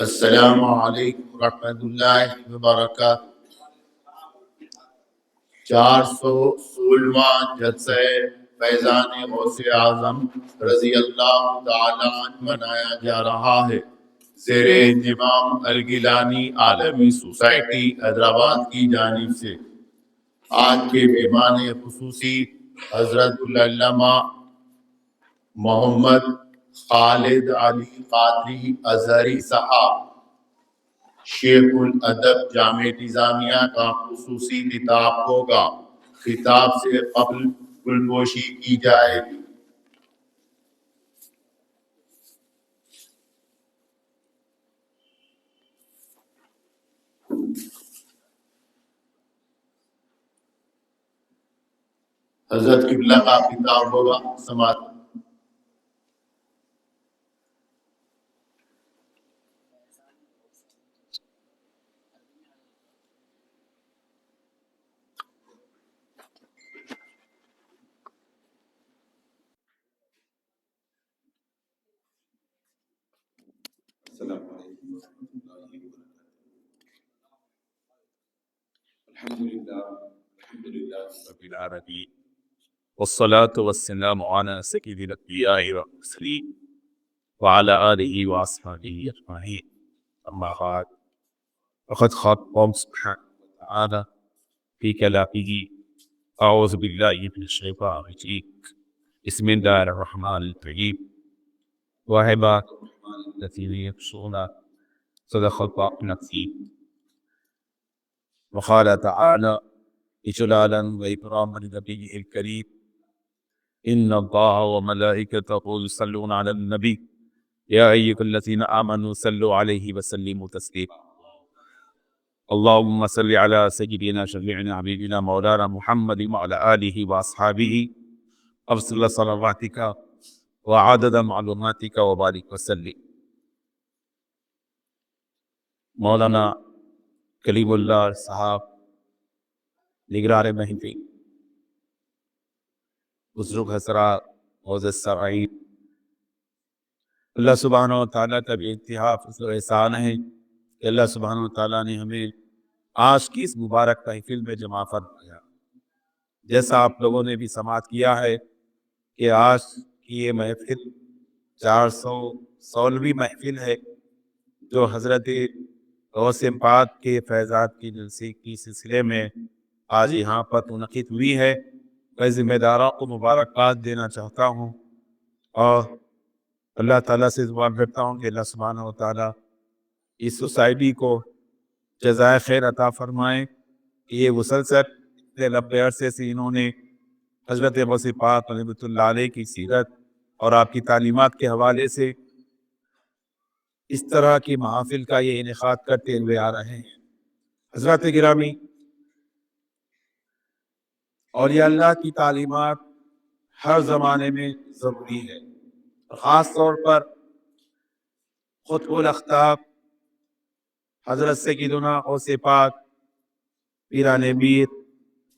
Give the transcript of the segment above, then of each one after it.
السلام علیکم ورحمۃ اللہ وبرکاتہ۔ 416واں جلسہ فیضان غوث اعظم رضی اللہ تعالیٰ عنہ منایا جا رہا ہے۔ زیر اہتمام الگیلانی عالمی سوسائٹی حیدرآباد کی جانب سے آج کے مہمان خصوصی حضرت العلامہ محمد خالد علی قادری ازہری صاحب شیخ الادب جامعہ نظامیہ کا خصوصی خطاب ہوگا۔ خطاب سے قبل گلگوشی کی جائے گی۔ حضرت قبلہ کا خطاب ہوگا، سماعت۔ السلام علیکم ورحمۃ اللہ وبرکاتہ۔ الحمد للہ رب العالمین والصلاة والسلام على سيد الأنبياء والمرسلين وعلى آله وأصحابه أجمعين، أما بعد فقد قال الله سبحانه وتعالى في كلامه: أعوذ بالله من الشيطان الرجيم، بسم الله الرحمن الرحيم، وعباد الرحمن الذين يمشون صدق الله العظيم، وقال تعالى إجلالا وإكراما لنبيه الكريم: إن الله وملائكته يصلون على النبي يا أيها الذين آمنوا صلوا عليه وسلموا تسليما، اللهم صل على سيدنا شفيعنا حبيبنا مولانا محمد وعلى آله وأصحابه أفضل صلواتك وعدد معلوماتك وبارك وسلم۔ مولانا کلیم اللہ صاحب نگران محفل، بزرگ حضرات، معزز سامعین، اللہ سبحانہ و تعالیٰ کا بھی انتہا فضل و احسان ہے کہ اللہ سبحانہ و تعالیٰ نے ہمیں آج کی اس مبارک محفل میں جمع فرمایا۔ جیسا آپ لوگوں نے بھی سماعت کیا ہے کہ آج کی یہ محفل 416ویں محفل ہے جو حضرت غوث پاک کے فیضات کی جلسے کی سلسلے میں آج یہاں پر منعقد ہوئی ہے۔ میں ذمہ داروں کو مبارکباد دینا چاہتا ہوں اور اللہ تعالیٰ سے دعا کرتا ہوں کہ اللہ سبحانہ و تعالیٰ اس سوسائٹی کو جزائے خیر عطا فرمائے کہ یہ مسلسل اتنے لمبے عرصے سے انہوں نے حضرت غوث پاک رحمۃ اللہ علیہ کی سیرت اور آپ کی تعلیمات کے حوالے سے اس طرح کی محافل کا یہ انعقاد کرتے ہوئے آ رہے ہیں۔ حضرات گرامی، اور یہ اللہ کی تعلیمات ہر زمانے میں ضروری ہے، خاص طور پر خطب الاخطاب حضرت سیدنا غوث پاک پیران میر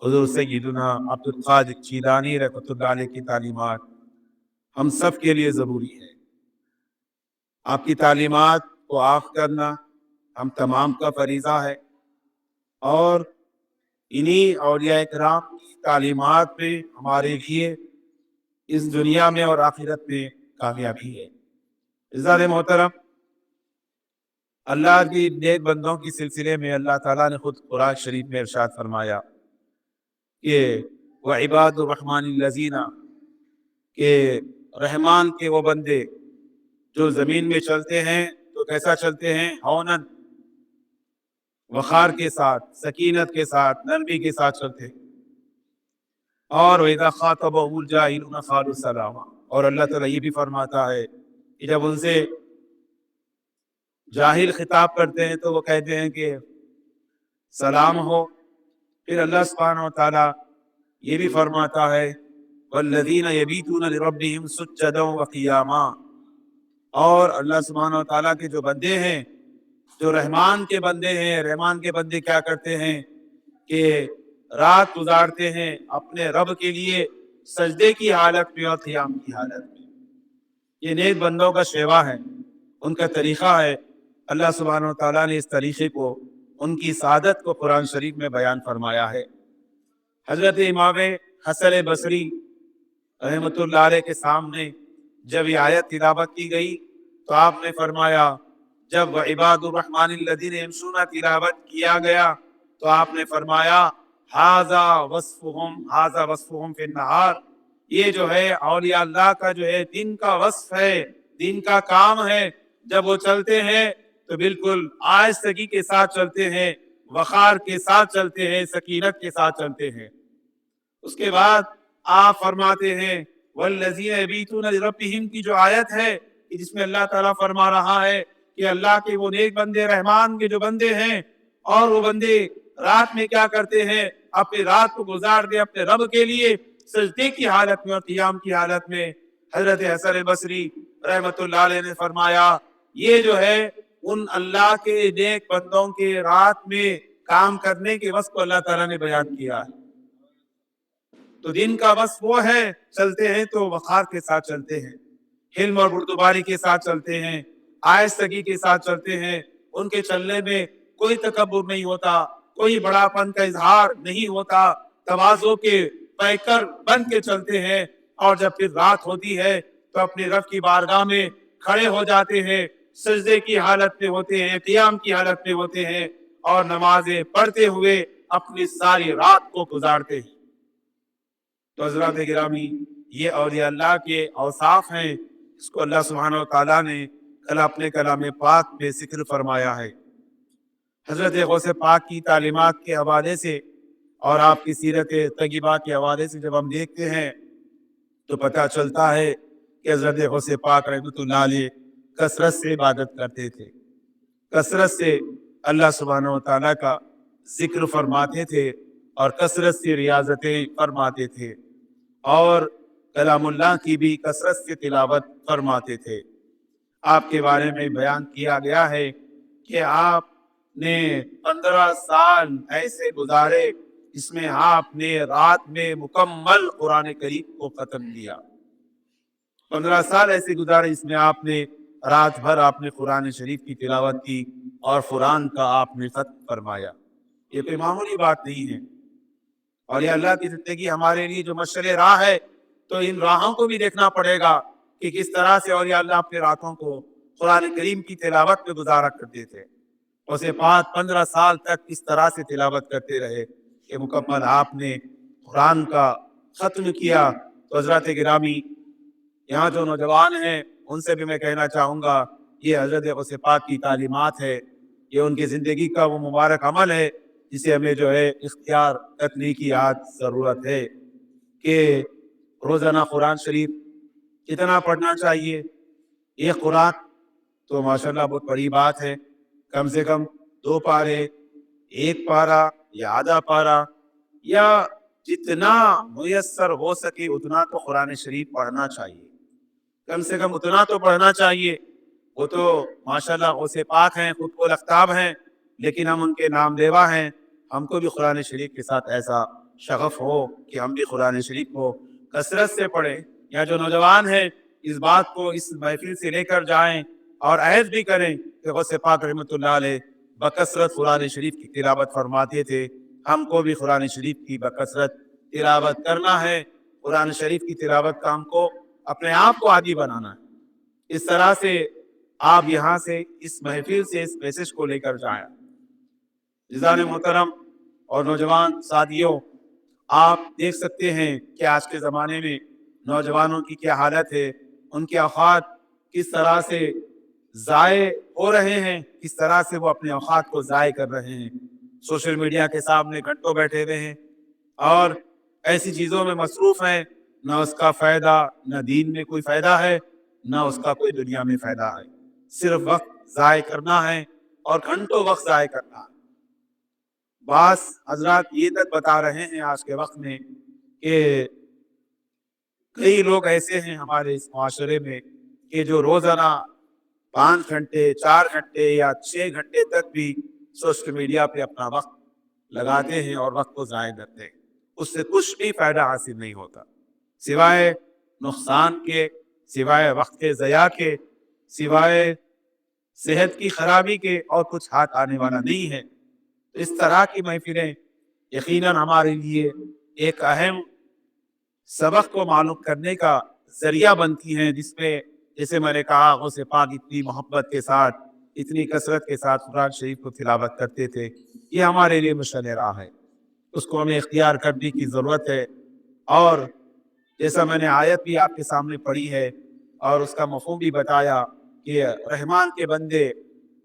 حضور سیدنا عبد القادر جیلانی رحمۃ اللہ علیہ کی تعلیمات ہم سب کے لیے ضروری ہے۔ آپ کی تعلیمات کو عاق کرنا ہم تمام کا فریضہ ہے، اور انہی اولیاء کرام کی تعلیمات میں ہمارے لیے اس دنیا میں اور آخرت میں کامیابی ہے۔ عزیزان محترم، اللہ کی نیک بندوں کی سلسلے میں اللہ تعالیٰ نے خود قرآن شریف میں ارشاد فرمایا کہ وعباد الرحمن الذین، کہ رحمان کے وہ بندے جو زمین میں چلتے ہیں تو کیسا چلتے ہیں؟ ہونن، وقار کے ساتھ، سکینت کے ساتھ، نرمی کے ساتھ چلتے ہیں۔ اور وَإِذَا خَاطَبَهُمُ الْجَاهِلُونَ قَالُوا سَلَامًا، اور اللہ تعالیٰ یہ بھی فرماتا ہے کہ جب ان سے جاہل خطاب کرتے ہیں تو وہ کہتے ہیں کہ سلام ہو۔ پھر اللہ سبحانہ و تعالیٰ یہ بھی فرماتا ہے وَالَّذِينَ يَبِيتُونَ لِرَبِّهِمْ سُجَّدًا وَقِيَامًا، اور اللہ سبحانہ و تعالیٰ کے جو بندے ہیں، جو رحمان کے بندے ہیں، رحمان کے بندے کیا کرتے ہیں کہ رات گزارتے ہیں اپنے رب کے لیے سجدے کی حالت میں اور قیام کی حالت میں۔ یہ نیک بندوں کا شیوا ہے، ان کا طریقہ ہے اللہ सुब्हानहू व तआला ने इस तरीक़े को, उनकी सादत को कुरान शरीफ में बयान फरमाया है। हज़रत इमाम हसन बसरी रहमतुल्लाह अलैह के सामने जब ये आयत तिलावत की गई तो आपने फरमाया, जब व इबादुर रहमानिल्लज़ीना यमशूना तिलावत किया गया तो आपने फरमाया हाज़ा वस्फ़ुहुम फ़िन्नहार, ये जो है औलिया अल्लाह का जो है दिन का वस्फ है, दिन का काम है। जब वो चलते हैं तो बिल्कुल आहिस्तगी के साथ चलते हैं, वक़ार के साथ चलते हैं, सकीनत के साथ चलते हैं। उसके बाद आप फरमाते हैं वल्लज़ीना यबीतूना लिरब्बिहिम की जो आयत है कि जिसमें अल्लाह ताला फरमा रहा है कि अल्लाह के वो नेक बंदे, रहमान के जो बंदे हैं, और वो बंदे रात में क्या करते हैं, अपनी रात को गुजार दे अपने रब के लिए सजदे की हालत में और क़ियाम की हालत में। हजरत हसन बसरी रहमतुल्लाह अलैह ने फरमाया, ये जो है उन अल्लाह के नेक बंदों के रात में काम करने के वक्त को अल्लाह ताला ने बयान किया है। तो दिन का वस्फ वो है, चलते हैं तो वक़ार के साथ चलते हैं, हिल्म और बुर्दबारी के साथ चलते हैं, आहिस्तगी के साथ चलते हैं। उनके चलने में कोई तकब्बुर नहीं होता, कोई बड़ापन का इजहार नहीं होता, तवाज़ो के पैकर बन के चलते हैं। और जब फिर रात होती है तो अपने रब की बारगाह में खड़े हो जाते हैं, सजदे की हालत में होते हैं, क़ियाम की हालत में होते हैं और नमाजें पढ़ते हुए अपनी सारी रात को गुजारते हैं। तो हज़रात गिरामी, ये औलिया अल्लाह के औसाफ हैं, इसको अल्लाह सुब्हानहू व तआला ने कल अपने कलाम पाक में ज़िक्र फरमाया है। हज़रत गौसे पाक की तालीमात के हवाले से और आपकी सीरत तय्यबा के हवाले से जब हम देखते हैं तो पता चलता है कि हज़रत गौसे पाक रहमतुल्लाह अलैह कसरत से इबादत करते थे, कसरत से अल्लाह सुब्हानहू व तआला का जिक्र फरमाते थे और कसरत से रियाज़तें फरमाते थे और कलामुल्लाह की भी कसरत से तिलावत फरमाते थे। आपके बारे में बयान किया गया है कि आपने 15 साल ऐसे गुजारे जिसमें आपने रात में मुकम्मल कुरान करीम को खत्म किया। 15 साल ऐसे गुजारे जिसमें आपने रात भर आपने कुरान शरीफ की तिलावत की और कुरान का आपने खत्म फरमाया। ये कोई मामूली बात नहीं है। और ये अल्लाह की ज़िंदगी हमारे लिए जो मशअल राह है, तो इन राहों को भी देखना पड़ेगा कि किस तरह से और अल्लाह अपने रातों को कुरान करीम की तिलावत में गुजारा करते थे। उसे 15 साल तक इस तरह से तिलावत करते रहे कि मुकम्मल आपने कुरान का ख़त्म किया। तो हज़रत गिरामी, यहाँ जो नौजवान हैं उनसे भी मैं कहना चाहूँगा, ये हज़रत गौसे पाक की तालीमात है, ये उनकी ज़िंदगी का वो मुबारक अमल है जिसे हमें जो है इख्तियार करने की आज ज़रूरत है कि रोज़ाना कुरान शरीफ कितना पढ़ना चाहिए। ये कुरान तो माशाल्लाह बहुत बड़ी बात है, कम से कम 2 पारे, 1 पारा या आधा पारा या जितना मुयस्सर हो सके उतना तो कुरान शरीफ पढ़ना चाहिए, कम से कम उतना तो पढ़ना चाहिए। वो तो माशाल्लाह गौसे पाक हैं, खुद को लख्ताब हैं, लेकिन हम उनके नाम लेवा हैं। हमको भी कुरान शरीफ के साथ ऐसा शगफ हो कि हम भी कुरान शरीफ को कसरत से पढ़ें। या जो नौजवान हैं इस बात को इस महफिल से लेकर जाएं और अहद भी करें कि गौसे पाक रहमतुल्लाह अलैह बकसरत कुरान शरीफ की तिलावत फरमाते थे। हमको भी कुरान शरीफ की बकसरत तिलावत करना है। कुरान शरीफ की तिलावत का हमको अपने आप को आदी बनाना है। इस तरह से आप यहाँ से इस महफिल से इस मैसेज को लेकर जाएं। जिज़ान मोहतरम और नौजवान साथियों, आप देख सकते हैं कि आज के ज़माने में नौजवानों की क्या हालत है, उनके औक़ात किस तरह से ज़ाये हो रहे हैं, किस तरह से वो अपने औक़ात को ज़ाये कर रहे हैं। सोशल मीडिया के सामने घंटों बैठे हुए हैं और ऐसी चीज़ों में मसरूफ़ हैं, ना उसका फ़ायदा, ना दीन में कोई फ़ायदा है, ना उसका कोई दुनिया में फ़ायदा है। सिर्फ वक्त ज़ाय करना है और घंटों वक्त ज़ाय करना है। बास हजरात ये तक बता रहे हैं आज के वक्त में कि कई लोग ऐसे हैं हमारे इस माशरे में कि जो रोज़ाना 5 घंटे, 4 घंटे या 6 घंटे तक भी सोशल मीडिया पे अपना वक्त लगाते हैं और वक्त को ज़ाय करते हैं। उससे कुछ भी फ़ायदा हासिल नहीं होता, सिवाय नुकसान के, सिवाय वक्त के ज़या के, सिवाय सेहत की खराबी के और कुछ हाथ आने वाला नहीं है। तो इस तरह की महफिलें यकीनन हमारे लिए एक अहम सबक को मालूम करने का जरिया बनती हैं, जिसमें जैसे मैंने कहा गौसे पाक इतनी मोहब्बत के साथ, इतनी कसरत के साथ कुरान शरीफ को तिलावत करते थे। ये हमारे लिए मशाल राह है, उसको हमें इख्तियार करने की ज़रूरत है। और जैसा मैंने आयत भी आपके सामने पढ़ी है और उसका मफ़हूम भी बताया कि रहमान के बंदे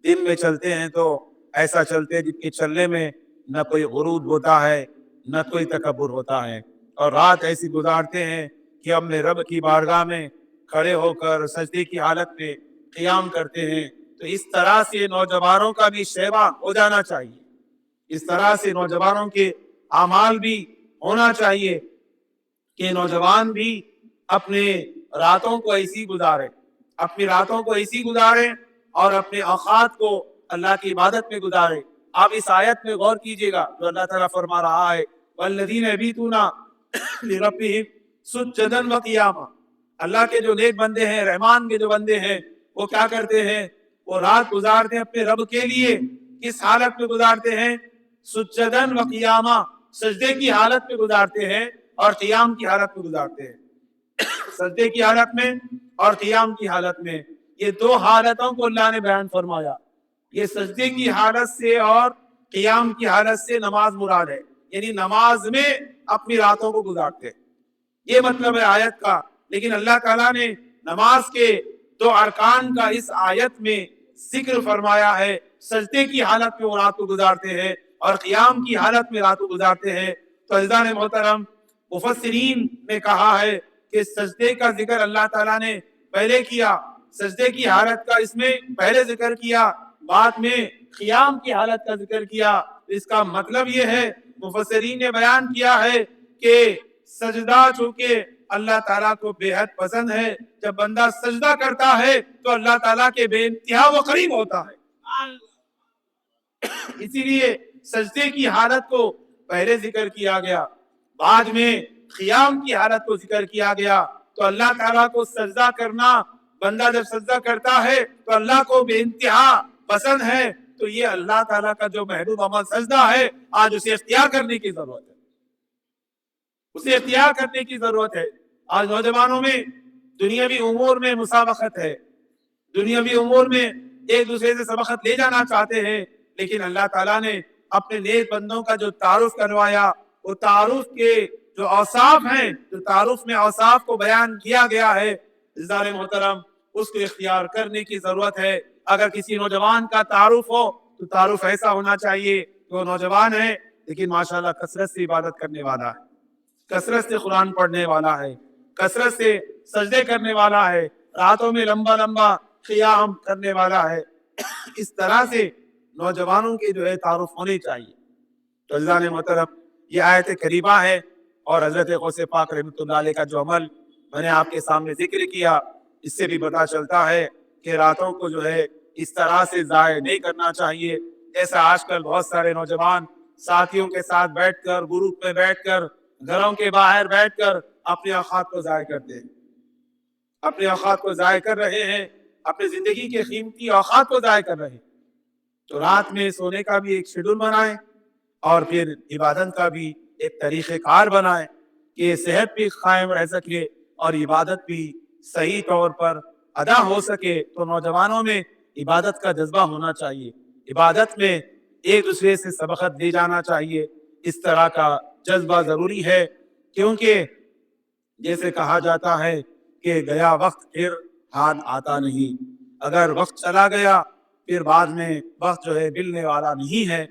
दिन में चलते हैं तो ऐसा चलते हैं जिनके चलने में न कोई गुरूर होता है, न कोई तकब्बुर होता है, और रात ऐसी गुजारते हैं कि अपने रब की बारगाह में खड़े होकर सजदे की हालत में क़ियाम करते हैं। तो इस तरह से नौजवानों का भी शैबा हो जाना चाहिए, इस तरह से नौजवानों के आमाल भी होना चाहिए कि नौजवान भी अपने रातों को ऐसी गुजारे, अपनी रातों को ऐसी गुजारे और अपने औकात को अल्लाह की इबादत में गुजारे। आप इस आयत में गौर कीजिएगा, जो अल्लाह ताला फरमा रहा है वल्लज़ीना यबीतूना लिरब्बिहिम सुज्जदन व क़ियामा। अल्लाह के जो नेक बंदे हैं, रहमान के जो बंदे हैं, वो क्या करते हैं? वो रात गुजारते हैं अपने रब के लिए। किस हालत में गुजारते हैं? सुज्जदन व क़ियामा, सजदे की हालत में गुजारते हैं और क़ियाम की हालत में गुजारते हैं। सजदे की हालत में और क़ियाम की हालत में, ये दो हालतों को अल्लाह ने बयान फरमाया। ये सजदे की हालत से और क़ियाम की हालत से नमाज मुराद है, यानी नमाज में अपनी रातों को गुजारते हैं, ये मतलब है आयत का। लेकिन अल्लाह ताला ने नमाज के दो अरकान का इस आयत में जिक्र फरमाया है। सजदे की हालत में वो रात को गुजारते हैं और क़ियाम की हालत में रात को गुजारते हैं। तो अज़ीज़ान मोहतरम, मुफस्सिरीन ने कहा है कि सजदे का जिक्र अल्लाह ताला ने पहले किया, सजदे की हालत का इसमें पहले जिक्र किया, बाद में क़ियाम की हालत का जिक्र किया। इसका मतलब ये है, मुफस्सिरीन ने बयान किया है कि सजदा चूंकि अल्लाह ताला को बेहद पसंद है, जब बंदा सजदा करता है तो अल्लाह ताला के बेइंतहा वो करीब होता है। इसीलिए सजदे की हालत को पहले जिक्र किया गया, बाद में क़ियाम की हालत को जिक्र किया गया। तो अल्लाह ताला को सजदा करना, बंदा जब सजदा करता है तो अल्लाह को बेइंतहा पसंद है। तो ये अल्लाह ताला का जो महबूब अमल सजदा है, आज उसे इख्तियार करने की जरूरत है, उसे इख्तियार करने की जरूरत है। आज नौजवानों में दुनियावी उमूर में मुसाबकत है, दुनियावी उमूर में एक दूसरे से सबकत ले जाना चाहते हैं। लेकिन अल्लाह ताला ने अपने नेक बंदों का जो तारुफ करवाया, वो तारुफ के जो औसाफ हैं, जो तारुफ में औसाफ को बयान किया गया है, इज़्ज़ात मोहतरम, उसको इख्तियार करने की जरूरत है। अगर किसी नौजवान का तारुफ हो तो तारुफ ऐसा होना चाहिए कि वो नौजवान है लेकिन माशाल्लाह कसरत से इबादत करने वाला है, कसरत से कुरान पढ़ने वाला है, कसरत से सजदे करने वाला है, रातों में लंबा लंबा क़ियाम करने वाला है। इस तरह से नौजवानों के जो है तारुफ होने चाहिए। तो अज़ीज़ान मोहतरम, ये आयत करीमा है और हज़रत गौसे पाक रहमतुल्लाह अलैह का जो अमल मैंने आपके सामने जिक्र किया, इससे भी पता चलता है कि रातों को जो है इस तरह से ज़ाय नहीं करना चाहिए। जैसा आजकल बहुत सारे नौजवान साथियों के साथ बैठकर, ग्रुप में बैठकर, घरों के बाहर बैठकर अपने औकात को ज़ाय करते हैं, अपने औकात को ज़ाय कर रहे हैं, अपनी जिंदगी के कीमती औकात को ज़ाय कर रहे हैं। तो रात में सोने का भी एक शेड्यूल बनाएं और फिर इबादत का भी एक तरीक़ेकार बनाएं कि सेहत भी कायम रह सके और इबादत भी सही तौर पर अदा हो सके। तो नौजवानों में इबादत का जज्बा होना चाहिए, इबादत में एक दूसरे से सबकत दे जाना चाहिए। इस तरह का जज्बा ज़रूरी है, क्योंकि जैसे कहा जाता है कि गया वक्त फिर हाथ आता नहीं। अगर वक्त चला गया फिर बाद में वक्त जो है मिलने वाला नहीं है।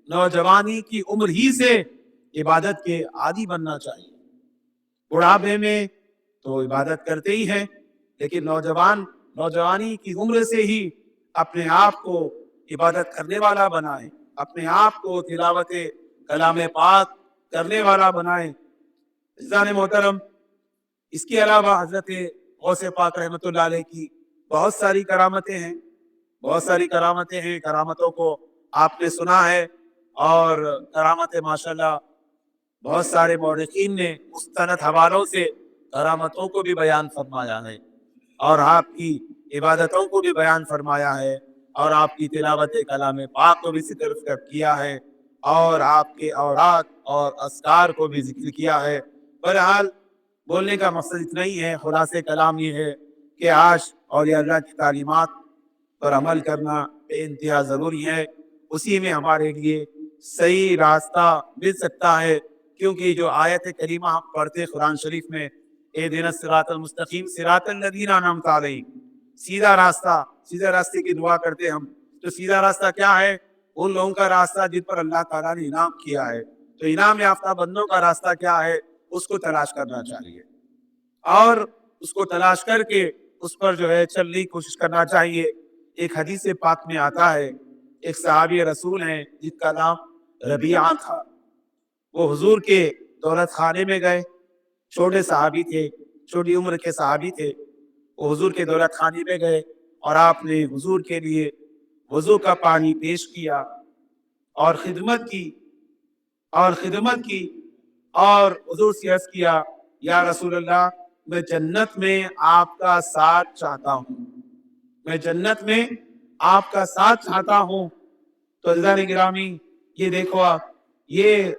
नौजवानी की उम्र ही से इबादत के आदी बनना चाहिए। बुढ़ापे में तो इबादत करते ही हैं, लेकिन नौजवानी की उम्र से ही अपने आप को इबादत करने वाला बनाए, अपने आप को तिलावत कलाम पाक करने वाला बनाए। इज़्ज़ान मोहतरम, इसके अलावा हज़रत गौसे पाक रहमतुल्लाह अलैह की बहुत सारी करामतें हैं, बहुत सारी करामतें हैं। करामतों को आपने सुना है और करामतें माशाल्लाह बहुत सारे मौरिखीन ने मुस्तनद हवालों से करामतों को भी बयान फरमाया है और आपकी इबादतों को भी बयान फरमाया है। اور آپ کی تلاوت کلام پاک کو بھی ذکر کیا ہے اور آپ کے اوراد اور اذکار کو بھی ذکر کیا ہے۔ بہرحال بولنے کا مقصد اتنا ہی ہے، خلاصہ کلام یہ ہے کہ آج اولیاء اللہ کی تعلیمات پر عمل کرنا بے انتہا ضروری ہے، اسی میں ہمارے لیے صحیح راستہ مل سکتا ہے، کیونکہ جو آیت کریمہ ہم پڑھتے قرآن شریف میں اہدنا الصراط المستقیم صراط الذین انعمت علیہم، سیدھا راستہ، سیدھے راستے کی دعا کرتے ہم، تو سیدھا راستہ کیا ہے؟ ان لوگوں کا راستہ جن پر اللہ تعالیٰ نے انعام کیا ہے۔ تو انعام یافتہ بندوں کا راستہ کیا ہے؟ اس کو تلاش کرنا چاہیے اور اس کو تلاش کر کے اس پر جو ہے چلنے کی کوشش کرنا چاہیے۔ ایک حدیث پاک میں آتا ہے، ایک صحابی رسول ہیں جن کا نام ربیعہ تھا، وہ حضور کے دولت خانے میں گئے، چھوٹے صحابی تھے، چھوٹی عمر کے صحابی تھے، وہ حضور کے دولت خانے میں گئے اور آپ نے حضور کے لیے وضو کا پانی پیش کیا اور خدمت کی اور حضور سے عرض کیا، یا رسول اللہ میں جنت میں آپ کا ساتھ چاہتا ہوں، میں جنت میں آپ کا ساتھ چاہتا ہوں۔ تو عزیزان گرامی یہ دیکھو آپ، یہ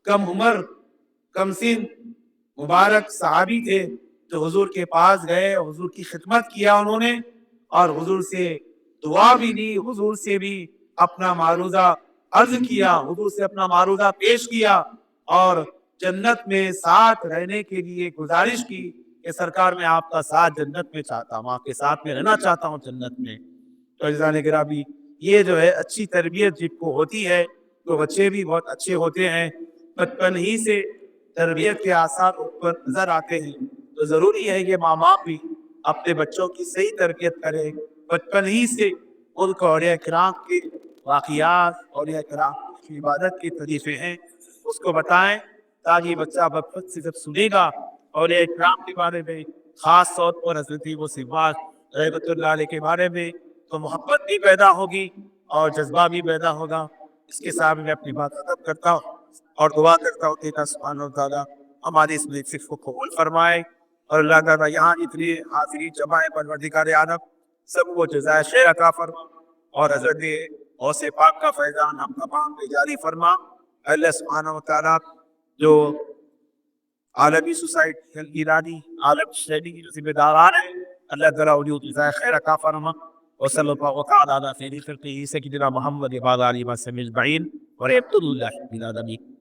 کم عمر کم سن مبارک صحابی تھے جو حضور کے پاس گئے، حضور کی خدمت کیا انہوں نے اور حضور سے دعا بھی دی، حضور سے بھی اپنا معروضہ عرض کیا، حضور سے اپنا معروضہ پیش کیا اور جنت میں ساتھ رہنے کے لیے گزارش کی کہ سرکار میں آپ کا ساتھ جنت میں چاہتا ہوں، آپ کے ساتھ میں رہنا چاہتا ہوں جنت میں۔ تو عزیزان گرامی یہ جو ہے اچھی تربیت جن کو ہوتی ہے تو بچے بھی بہت اچھے ہوتے ہیں، بچپن ہی سے تربیت کے آثار ان پر نظر آتے ہیں۔ تو ضروری ہے کہ ماں باپ بھی اپنے بچوں کی صحیح تربیت کریں، بچپن ہی سے ان کو اولیاء کرام کے واقعات، اولیاء کرام کی عبادت کے طریقے ہیں اس کو بتائیں، تاکہ بچہ بچپن سے جب سنے گا اولیاء کرام کے بارے میں، خاص طور پر حضرت ابو سباق رحمۃ اللہ علیہ کے بارے میں، تو محبت بھی پیدا ہوگی اور جذبہ بھی پیدا ہوگا۔ اس کے ساتھ میں اپنی بات ختم کرتا ہوں اور دعا کرتا ہوں کہ اللہ سبحانہ و تعالیٰ ہماری اس محفل کو قبول فرمائے اور اللہ تعالیٰ یہاں اتنے حاضرین جمع ہے پروردگار عالم سب کو جزائے خیر عطا فرما اور حضرت غوث پاک کا فیضان ہم تمام پہ جاری فرما۔ اللہ سبحانہ و تعالیٰ جو عالمی سوسائٹی ایرانی عالم شہری کی ذمہ داران ہیں، اللہ تعالیٰ انہیں جزائے خیر عطا فرما۔ وصلی اللہ تعالیٰ علی خیر خلقہ سیدنا محمد وعلی آلہ وصحبہ اجمعین والحمد للہ رب العالمین۔